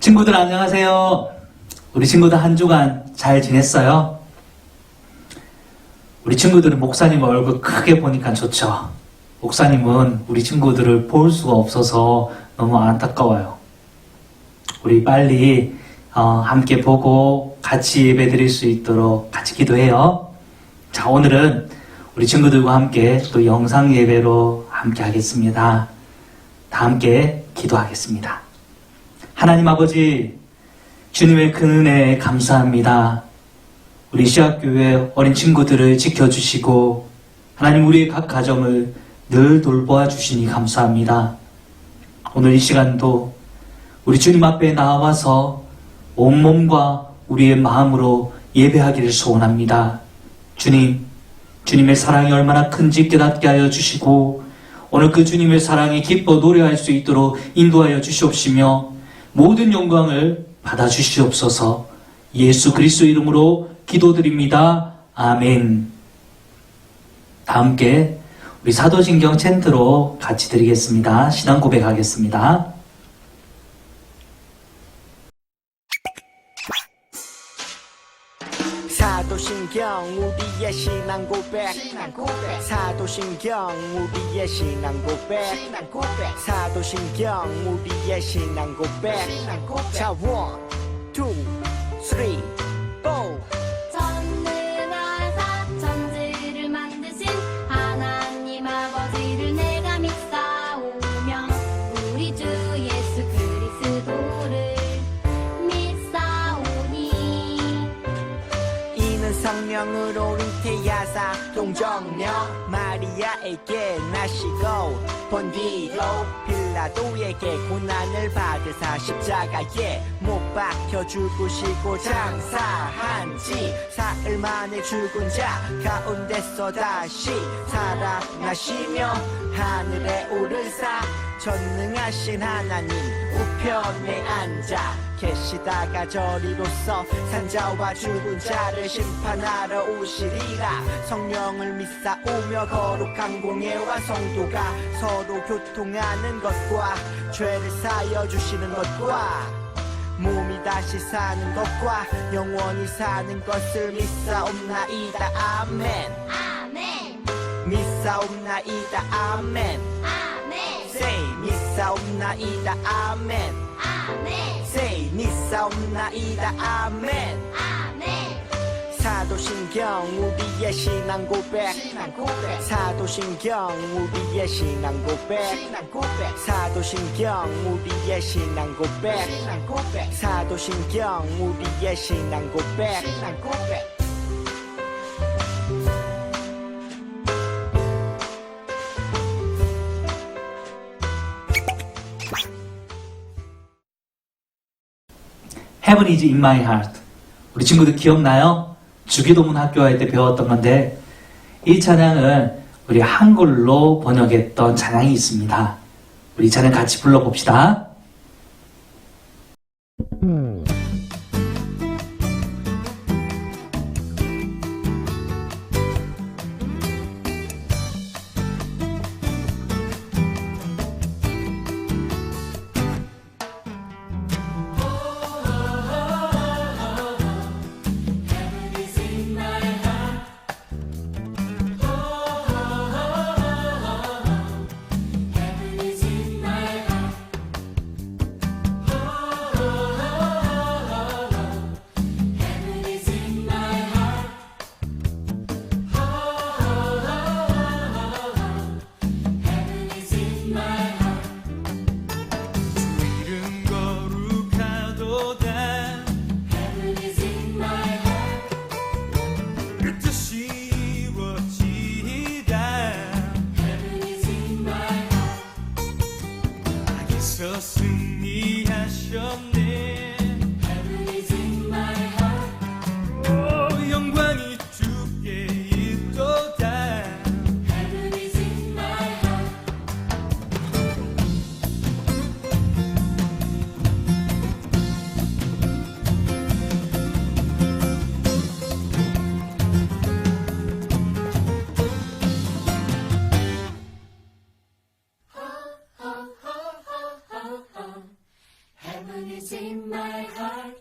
친구들 안녕하세요. 우리 친구들 한 주간 잘 지냈어요? 우리 친구들은 목사님 얼굴 크게 보니까 좋죠. 목사님은 우리 친구들을 볼 수가 없어서 너무 안타까워요. 우리 빨리 함께 보고 같이 예배 드릴 수 있도록 같이 기도해요. 자, 오늘은 우리 친구들과 함께 또 영상 예배로 함께 하겠습니다. 다 함께 기도하겠습니다. 하나님 아버지, 주님의 큰 은혜에 감사합니다. 우리 시학교회 어린 친구들을 지켜주시고 하나님 우리의 각 가정을 늘 돌보아 주시니 감사합니다. 오늘 이 시간도 우리 주님 앞에 나와서 온몸과 우리의 마음으로 예배하기를 소원합니다. 주님, 주님의 사랑이 얼마나 큰지 깨닫게 하여 주시고 오늘 그 주님의 사랑에 기뻐 노래할 수 있도록 인도하여 주시옵시며 모든 영광을 받아주시옵소서. 예수 그리스도 이름으로 기도드립니다. 아멘. 다 함께 우리 사도신경 챈트로 같이 드리겠습니다. 신앙 고백하겠습니다. 사도신경 우리의 신앙 고백 사도신경 우리의 신앙 고백 사도신경 우리의 신앙 고백 자, 1, 2, 3, 4 전능하사 천지를 만드신 하나님 아버지를 내가 믿사오며 우리 주 예수 그리스도를 믿사오니 이는 성령으로 잉태하사 동정녀 마리아에게 나시고 본디로 빌라도에게 고난을 받으사 십자가에 못 박혀 죽으시고 장사한 지 사흘 만에 죽은 자 가운데서 다시 살아나시며 하늘에 오르사 전능하신 하나님 우편에 앉아 계시다가 저리로서 산자와 죽은 자를 심판하러 오시리라. 성령을 믿사오며 거룩한 공예와 성도가 서로 교통하는 것과 죄를 사여 주시는 것과 몸이 다시 사는 것과 영원히 사는 것을 믿사옵나이다. 아멘. 아멘 믿사옵나이다. 아멘. 아멘 Say 믿사옵나이다. 아멘. 아멘 Say 믿사옵나이다. 아멘. 아멘 사도신경 우리의 신앙 고백 사도신경 우리의 신앙 고백 사도신경 우리의 신앙 고백 사도신경 우리의 신앙 고백 Heaven is in my heart. 우리 친구들 기억나요? 주기도문 학교 할 때 배웠던 건데 이 찬양은 우리 한글로 번역했던 찬양이 있습니다. 우리 이 찬양 같이 불러봅시다. is in my heart.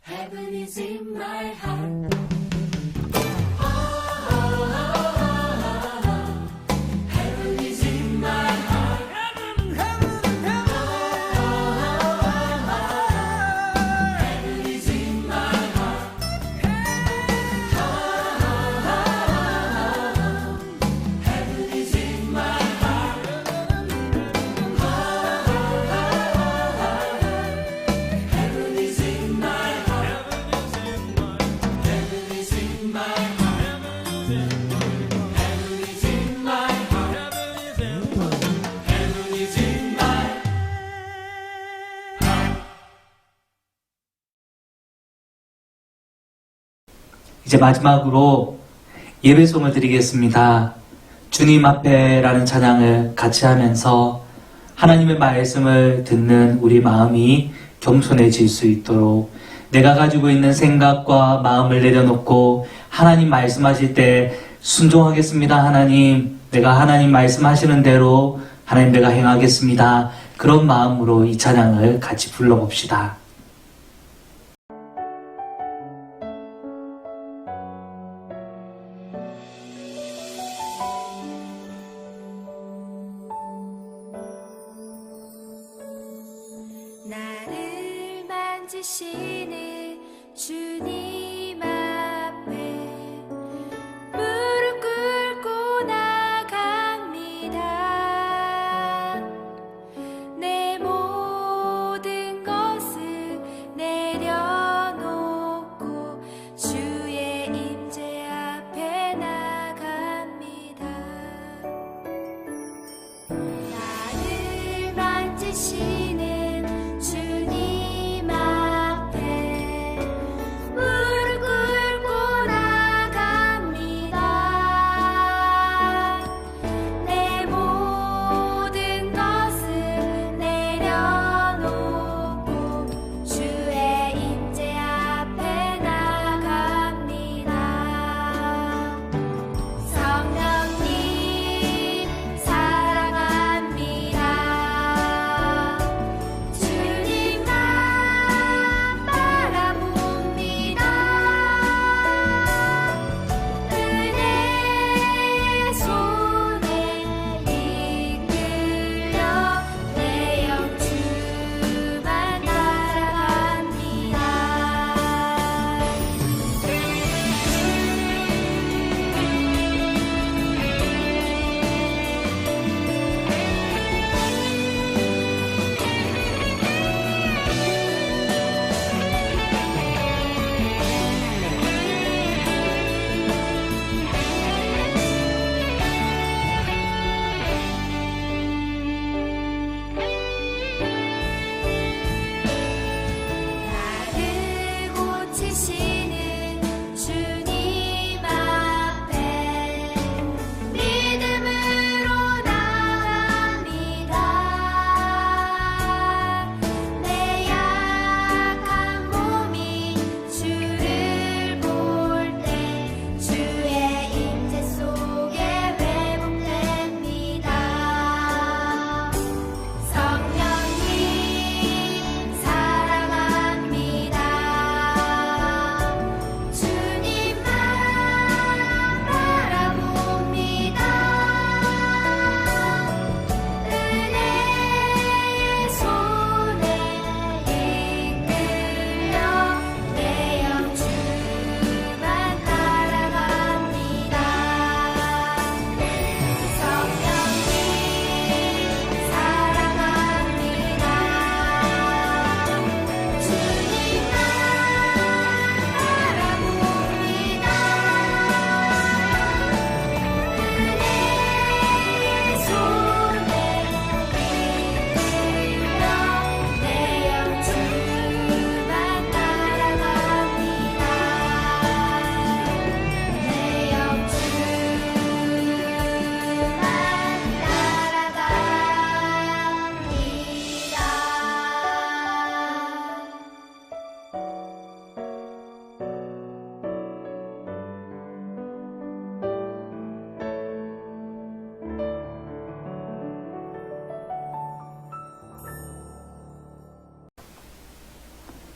Heaven is in my heart. Heaven is in my heart. Heaven is in my heart. Heaven is in my heart. Heaven is in my heart. Heaven is in my heart. Heaven is in my heart. Heaven is in my heart. 이제 마지막으로 예배송을 드리겠습니다. 주님 앞에라는 찬양을 같이 하면서 하나님의 말씀을 듣는 우리 마음이 겸손해질 수 있도록 내가 가지고 있는 생각과 마음을 내려놓고 하나님 말씀하실 때 순종하겠습니다. 하나님, 내가 하나님 말씀하시는 대로 하나님 내가 행하겠습니다. 그런 마음으로 이 찬양을 같이 불러봅시다. 나를 만지시는 주님 앞에 무릎 꿇고 나갑니다. 내 모든 것을 내려놓고 주의 임재 앞에 나갑니다. 나를 만지시는 주님 앞에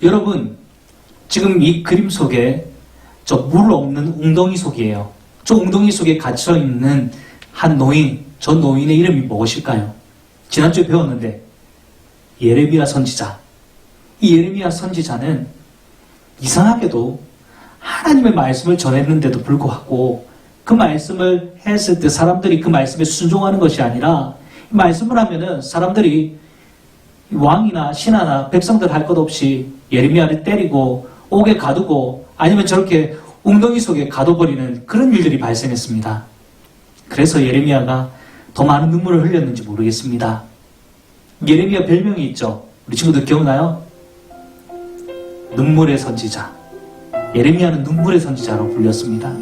여러분, 지금 이 그림 속에 저 물 없는 웅덩이 속이에요. 저 웅덩이 속에 갇혀있는 한 노인, 저 노인의 이름이 무엇일까요? 지난주에 배웠는데 예레미야 선지자. 이 예레미야 선지자는 이상하게도 하나님의 말씀을 전했는데도 불구하고 그 말씀을 했을 때 사람들이 그 말씀에 순종하는 것이 아니라 말씀을 하면은 사람들이 왕이나 신하나 백성들 할 것 없이 예레미야를 때리고 옥에 가두고 아니면 저렇게 웅덩이 속에 가둬버리는 그런 일들이 발생했습니다. 그래서 예레미야가 더 많은 눈물을 흘렸는지 모르겠습니다. 예레미야 별명이 있죠. 우리 친구들 기억나요? 눈물의 선지자. 예레미야는 눈물의 선지자로 불렸습니다.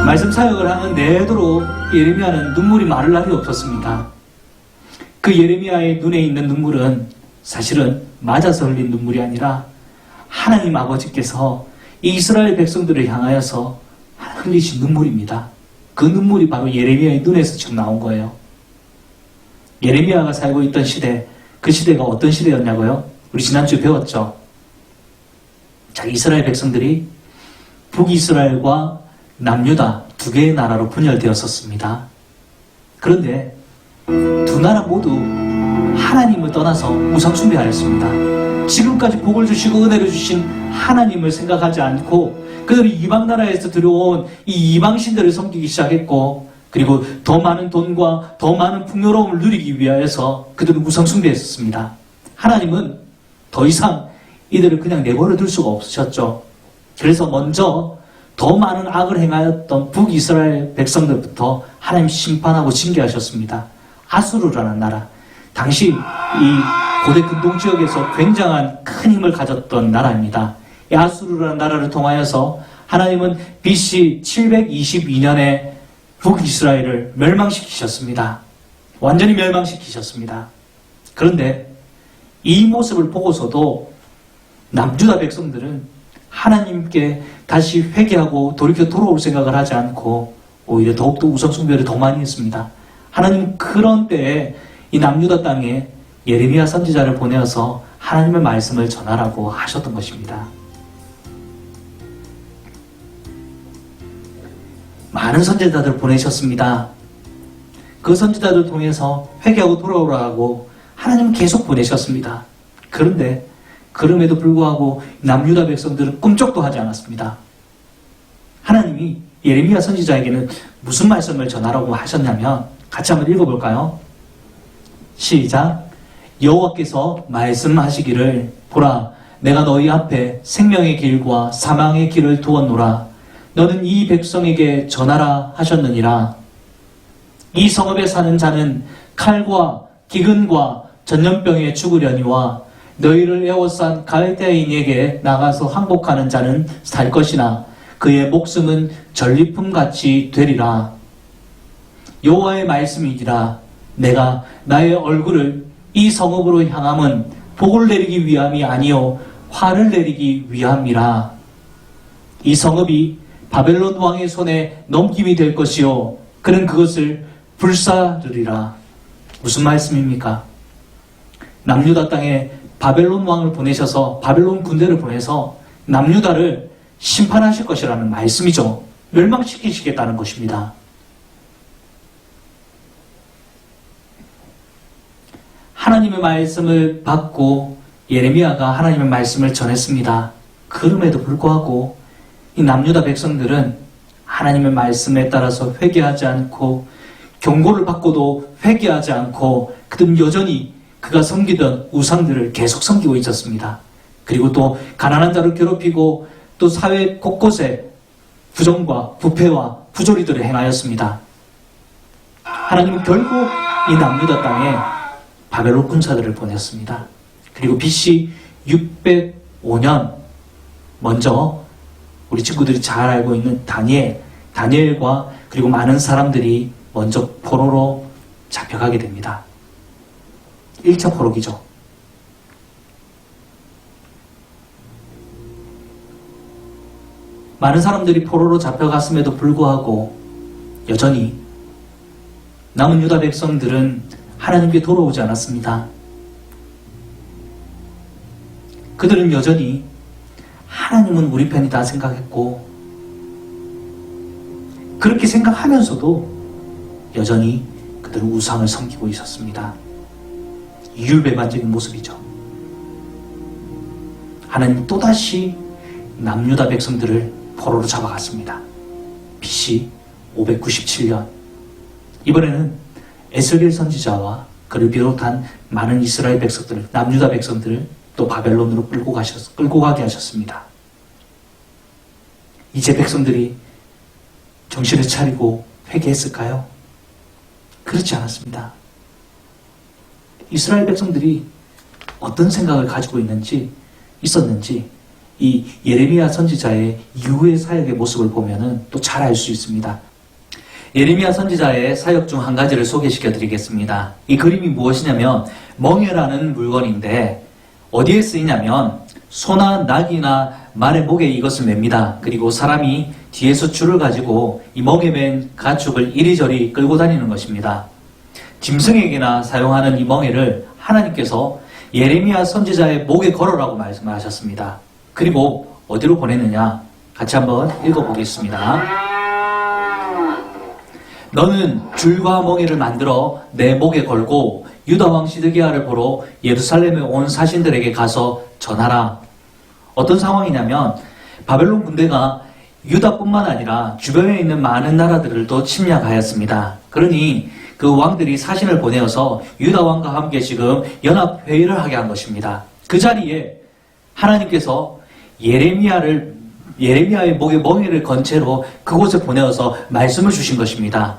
말씀 사역을 하는 내도록 예레미야는 눈물이 마를 날이 없었습니다. 그 예레미야의 눈에 있는 눈물은 사실은 맞아서 흘린 눈물이 아니라 하나님 아버지께서 이 이스라엘 백성들을 향하여서 흘리신 눈물입니다. 그 눈물이 바로 예레미야의 눈에서 지금 나온 거예요. 예레미야가 살고 있던 시대, 그 시대가 어떤 시대였냐고요? 우리 지난주에 배웠죠. 자, 이스라엘 백성들이 북이스라엘과 남유다 두 개의 나라로 분열되었었습니다. 그런데 두 나라 모두 하나님을 떠나서 우상숭배하였습니다. 지금까지 복을 주시고 은혜를 주신 하나님을 생각하지 않고 그들이 이방 나라에서 들어온 이 이방신들을 섬기기 시작했고, 그리고 더 많은 돈과 더 많은 풍요로움을 누리기 위하여서 그들은 우상숭배했었습니다. 하나님은 더 이상 이들을 그냥 내버려 둘 수가 없으셨죠. 그래서 먼저 더 많은 악을 행하였던 북이스라엘 백성들부터 하나님 심판하고 징계하셨습니다. 아수르라는 나라, 당시 이 고대 근동 지역에서 굉장한 큰 힘을 가졌던 나라입니다. 이 아수르라는 나라를 통하여서 하나님은 BC 722년에 북이스라엘을 멸망시키셨습니다. 완전히 멸망시키셨습니다. 그런데 이 모습을 보고서도 남유다 백성들은 하나님께 다시 회개하고 돌이켜 돌아올 생각을 하지 않고 오히려 더욱더 우상숭배를 더 많이 했습니다. 하나님은 그런 때에 이 남유다 땅에 예레미야 선지자를 보내어서 하나님의 말씀을 전하라고 하셨던 것입니다. 많은 선지자들을 보내셨습니다. 그 선지자들을 통해서 회개하고 돌아오라고 하나님은 계속 보내셨습니다. 그런데 그럼에도 불구하고 남유다 백성들은 꿈쩍도 하지 않았습니다. 하나님이 예레미야 선지자에게는 무슨 말씀을 전하라고 하셨냐면 같이 한번 읽어볼까요? 시작. 여호와께서 말씀하시기를 보라, 내가 너희 앞에 생명의 길과 사망의 길을 두었노라. 너는 이 백성에게 전하라 하셨느니라. 이 성읍에 사는 자는 칼과 기근과 전염병에 죽으려니와 너희를 에워싼 갈대인에게 나가서 항복하는 자는 살 것이나 그의 목숨은 전리품같이 되리라. 여호와의 말씀이니라. 내가 나의 얼굴을 이 성읍으로 향함은 복을 내리기 위함이 아니요 화를 내리기 위함이라. 이 성읍이 바벨론 왕의 손에 넘김이 될 것이요 그는 그것을 불사르리라. 무슨 말씀입니까? 남유다 땅에 바벨론 왕을 보내셔서 바벨론 군대를 보내서 남유다를 심판하실 것이라는 말씀이죠. 멸망시키시겠다는 것입니다. 하나님의 말씀을 받고 예레미야가 하나님의 말씀을 전했습니다. 그럼에도 불구하고 이 남유다 백성들은 하나님의 말씀에 따라서 회개하지 않고 경고를 받고도 회개하지 않고 그들은 여전히 그가 섬기던 우상들을 계속 섬기고 있었습니다. 그리고 또 가난한 자를 괴롭히고 또 사회 곳곳에 부정과 부패와 부조리들을 행하였습니다. 하나님은 결국 이 남유다 땅에 바벨론 군사들을 보냈습니다. 그리고 BC 605년 먼저 우리 친구들이 잘 알고 있는 다니엘과 그리고 많은 사람들이 먼저 포로로 잡혀가게 됩니다. 1차 포로기죠. 많은 사람들이 포로로 잡혀갔음에도 불구하고 여전히 남은 유다 백성들은 하나님께 돌아오지 않았습니다. 그들은 여전히 하나님은 우리 편이다 생각했고, 그렇게 생각하면서도 여전히 그들은 우상을 섬기고 있었습니다. 이율배반적인 모습이죠. 하나님 또다시 남유다 백성들을 포로로 잡아갔습니다. BC 597년. 이번에는 에스겔 선지자와 그를 비롯한 많은 이스라엘 백성들, 남유다 백성들을 또 바벨론으로 끌고 가게 하셨습니다. 이제 백성들이 정신을 차리고 회개했을까요? 그렇지 않았습니다. 이스라엘 백성들이 어떤 생각을 가지고 있었는지 이 예레미야 선지자의 이후의 사역의 모습을 보면은 또 잘 알 수 있습니다. 예레미야 선지자의 사역 중 한 가지를 소개시켜 드리겠습니다. 이 그림이 무엇이냐면 멍에라는 물건인데 어디에 쓰이냐면 소나 낙이나 말의 목에 이것을 맵니다. 그리고 사람이 뒤에서 줄을 가지고 이 멍에 맨 가축을 이리저리 끌고 다니는 것입니다. 짐승에게나 사용하는 이 멍에를 하나님께서 예레미야 선지자의 목에 걸어라고 말씀하셨습니다. 그리고 어디로 보냈느냐? 같이 한번 읽어보겠습니다. 너는 줄과 멍에를 만들어 내 목에 걸고 유다 왕 시드기야를 보러 예루살렘에 온 사신들에게 가서 전하라. 어떤 상황이냐면 바벨론 군대가 유다뿐만 아니라 주변에 있는 많은 나라들을 또 침략하였습니다. 그러니 그 왕들이 사신을 보내어서 유다 왕과 함께 지금 연합회의를 하게 한 것입니다. 그 자리에 하나님께서 예레미야의 목에 멍에를 건 채로 그곳에 보내어서 말씀을 주신 것입니다.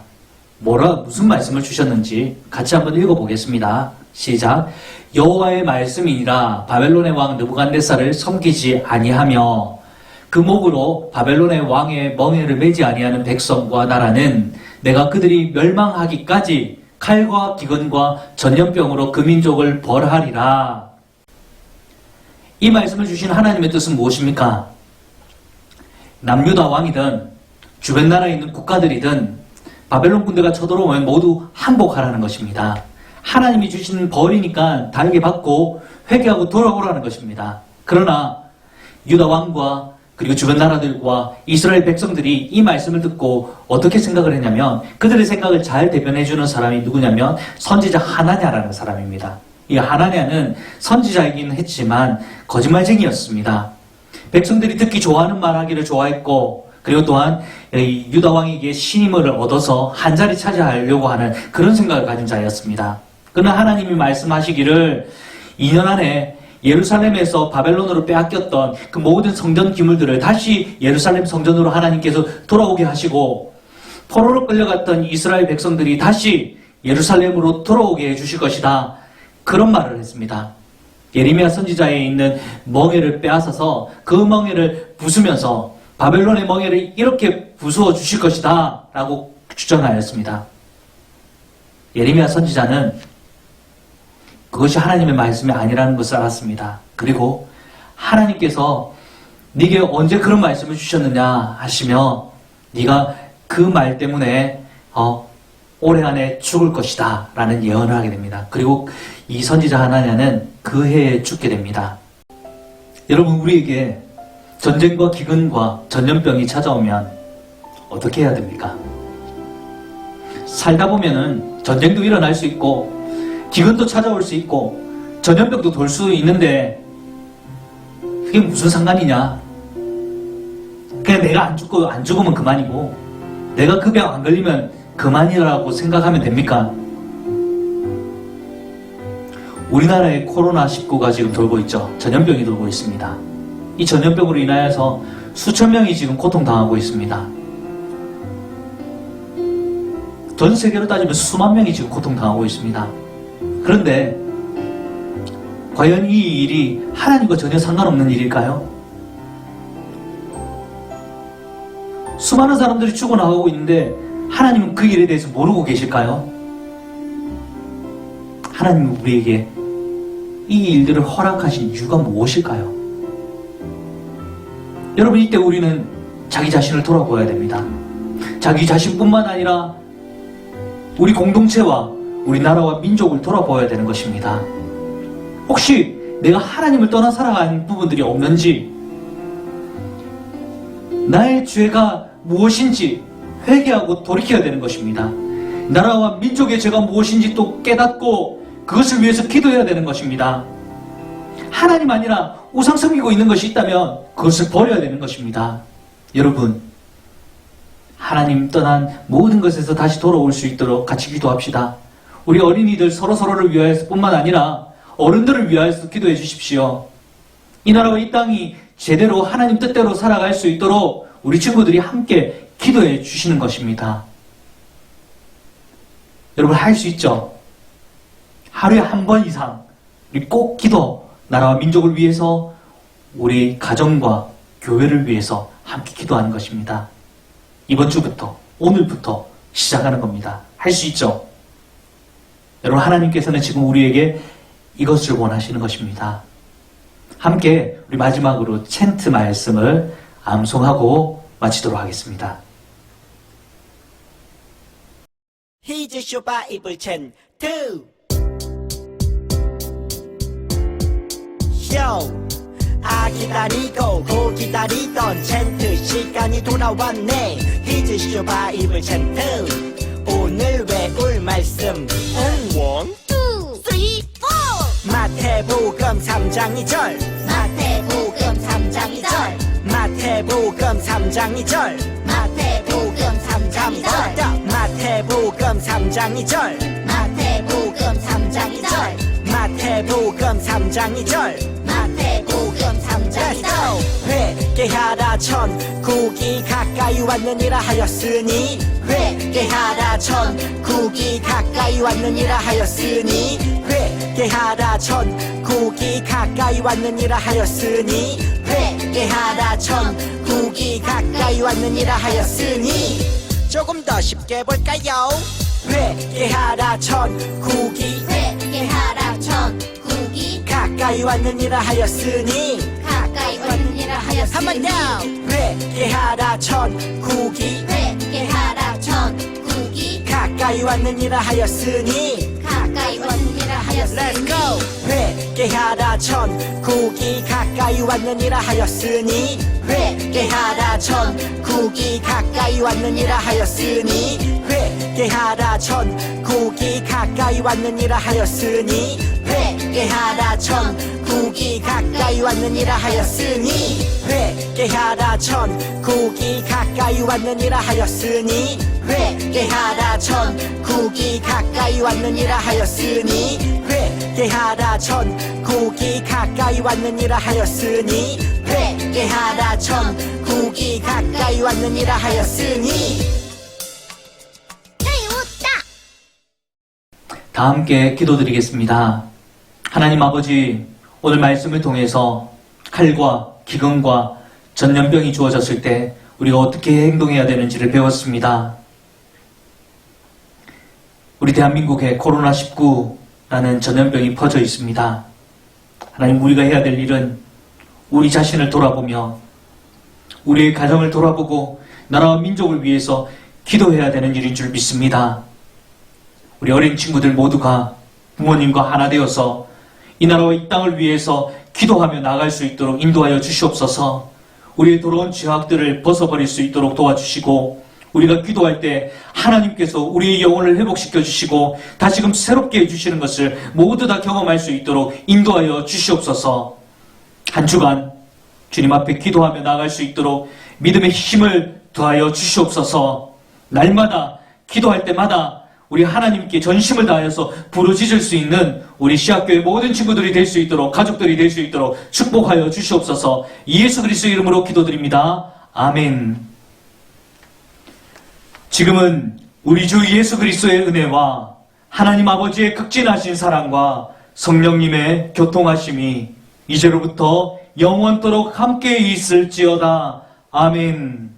무슨 말씀을 주셨는지 같이 한번 읽어보겠습니다. 시작. 여호와의 말씀이니라 바벨론의 왕 느부갓네살을 섬기지 아니하며 그 목으로 바벨론의 왕의 멍에를 매지 아니하는 백성과 나라는 내가 그들이 멸망하기까지 칼과 기근과 전염병으로 그 민족을 벌하리라. 이 말씀을 주신 하나님의 뜻은 무엇입니까? 남유다 왕이든 주변 나라에 있는 국가들이든 바벨론 군대가 쳐들어오면 모두 항복하라는 것입니다. 하나님이 주신 벌이니까 달게 받고 회개하고 돌아오라는 것입니다. 그러나 유다 왕과 그리고 주변 나라들과 이스라엘 백성들이 이 말씀을 듣고 어떻게 생각을 했냐면 그들의 생각을 잘 대변해주는 사람이 누구냐면 선지자 하나냐라는 사람입니다. 이 하나냐는 선지자이긴 했지만 거짓말쟁이였습니다. 백성들이 듣기 좋아하는 말하기를 좋아했고 그리고 또한 유다 왕에게 신임을 얻어서 한 자리 차지하려고 하는 그런 생각을 가진 자였습니다. 그러나 하나님이 말씀하시기를 2년 안에 예루살렘에서 바벨론으로 빼앗겼던 그 모든 성전 기물들을 다시 예루살렘 성전으로 하나님께서 돌아오게 하시고 포로로 끌려갔던 이스라엘 백성들이 다시 예루살렘으로 돌아오게 해주실 것이다. 그런 말을 했습니다. 예레미야 선지자에 있는 멍에를 빼앗아서 그 멍에를 부수면서 바벨론의 멍에를 이렇게 부수어 주실 것이다 라고 주장하였습니다. 예레미야 선지자는 그것이 하나님의 말씀이 아니라는 것을 알았습니다. 그리고 하나님께서 네게 언제 그런 말씀을 주셨느냐 하시며 네가 그 말 때문에 올해 안에 죽을 것이다 라는 예언을 하게 됩니다. 그리고 이 선지자 하나냐는 그 해에 죽게 됩니다. 여러분, 우리에게 전쟁과 기근과 전염병이 찾아오면 어떻게 해야 됩니까? 살다 보면은 전쟁도 일어날 수 있고 기근도 찾아올 수 있고 전염병도 돌 수 있는데 그게 무슨 상관이냐? 그냥 내가 안 죽으면 그만이고 내가 그 병 안 걸리면 그만이라고 생각하면 됩니까? 우리나라에 코로나19가 지금 돌고 있죠. 전염병이 돌고 있습니다. 이 전염병으로 인하여서 수천 명이 지금 고통당하고 있습니다. 전 세계로 따지면 수만 명이 지금 고통당하고 있습니다. 그런데 과연 이 일이 하나님과 전혀 상관없는 일일까요? 수많은 사람들이 죽어나가고 있는데 하나님은 그 일에 대해서 모르고 계실까요? 하나님은 우리에게 이 일들을 허락하신 이유가 무엇일까요? 여러분, 이때 우리는 자기 자신을 돌아보아야 됩니다. 자기 자신뿐만 아니라 우리 공동체와 우리 나라와 민족을 돌아보아야 되는 것입니다. 혹시 내가 하나님을 떠나 살아간 부분들이 없는지, 나의 죄가 무엇인지 회개하고 돌이켜야 되는 것입니다. 나라와 민족의 죄가 무엇인지 또 깨닫고 그것을 위해서 기도해야 되는 것입니다. 하나님 아니라 우상 섬기고 있는 것이 있다면 그것을 버려야 되는 것입니다. 여러분, 하나님 떠난 모든 것에서 다시 돌아올 수 있도록 같이 기도합시다. 우리 어린이들 서로서로를 위하여서 뿐만 아니라 어른들을 위하여서 기도해 주십시오. 이 나라와 이 땅이 제대로 하나님 뜻대로 살아갈 수 있도록 우리 친구들이 함께 기도해 주시는 것입니다. 여러분, 할 수 있죠? 하루에 한 번 이상 우리 꼭 기도, 나라와 민족을 위해서, 우리 가정과 교회를 위해서 함께 기도하는 것입니다. 이번 주부터, 오늘부터 시작하는 겁니다. 할 수 있죠? 여러분, 하나님께서는 지금 우리에게 이것을 원하시는 것입니다. 함께 우리 마지막으로 챈트 말씀을 암송하고 마치도록 하겠습니다. 히즈쇼 바이블 챈트 쇼 기다리고 고 기다리던 챈트 시간이 돌아왔네. 히즈쇼 바이블 챈트 오늘 외울 말씀 원, 투, 쓰리, 포. 마태복음 3장 2절 마태복음 3장 2절. 마태복음 3장 2절 마태복음 3장 2절. 마태복음 3장 2절 마태복음 3장 2절. 마태복음 3장 2절 마태복음 3장 2절. 회개하라 천국이 가까이 왔느니라 하였으니 회개하라 천국이 가까이 왔느니라 하였으니 회개하라 천국이 가까이 왔느니라 하였으니 회개하라 천국이 가까이 왔느니라 하였으니 조금 더 쉽게 볼까요? 회개하라 천국이 회개하라 천국이 가까이 왔느니라 하였으니 가까이 왔느니라 한번 하였으니 더 회개하라 천국이 회개하라 천국이 가까이 왔느니라 하였으니 가까이 왔느니라 Let's 하였으니 go 회개하라 천국이 가까이 왔느니라 하였으니 회개하라 천국이 가까이 왔느니라 하였으니 회개하라 천국이 가까이 왔느니라 하였으니 회개하라 천국이 가까이 왔느니라 하였으니 회개하라 천국이 가까이 왔느니라 하였으니 회개하라 천국이 가까이 왔느니라 하였으니 회개하라 천국이 가까이 왔느니라 하였으니 회개하라 천국이 가까이 왔느니라 하였으니 태우다. 다 함께 기도드리겠습니다. 하나님 아버지, 오늘 말씀을 통해서 칼과 기근과 전염병이 주어졌을 때 우리가 어떻게 행동해야 되는지를 배웠습니다. 우리 대한민국에 코로나19라는 전염병이 퍼져 있습니다. 하나님, 우리가 해야 될 일은 우리 자신을 돌아보며 우리의 가정을 돌아보고 나라와 민족을 위해서 기도해야 되는 일인 줄 믿습니다. 우리 어린 친구들 모두가 부모님과 하나 되어서 이 나라와 이 땅을 위해서 기도하며 나아갈 수 있도록 인도하여 주시옵소서. 우리의 더러운 죄악들을 벗어버릴 수 있도록 도와주시고, 우리가 기도할 때 하나님께서 우리의 영혼을 회복시켜 주시고 다시금 새롭게 해주시는 것을 모두 다 경험할 수 있도록 인도하여 주시옵소서. 한 주간 주님 앞에 기도하며 나아갈 수 있도록 믿음의 힘을 더하여 주시옵소서. 날마다 기도할 때마다 우리 하나님께 전심을 다하여서 부르짖을 수 있는 우리 시학교의 모든 친구들이 될 수 있도록, 가족들이 될 수 있도록 축복하여 주시옵소서. 예수 그리스도의 이름으로 기도드립니다. 아멘. 지금은 우리 주 예수 그리스도의 은혜와 하나님 아버지의 극진하신 사랑과 성령님의 교통하심이 이제로부터 영원토록 함께 있을지어다. 아멘.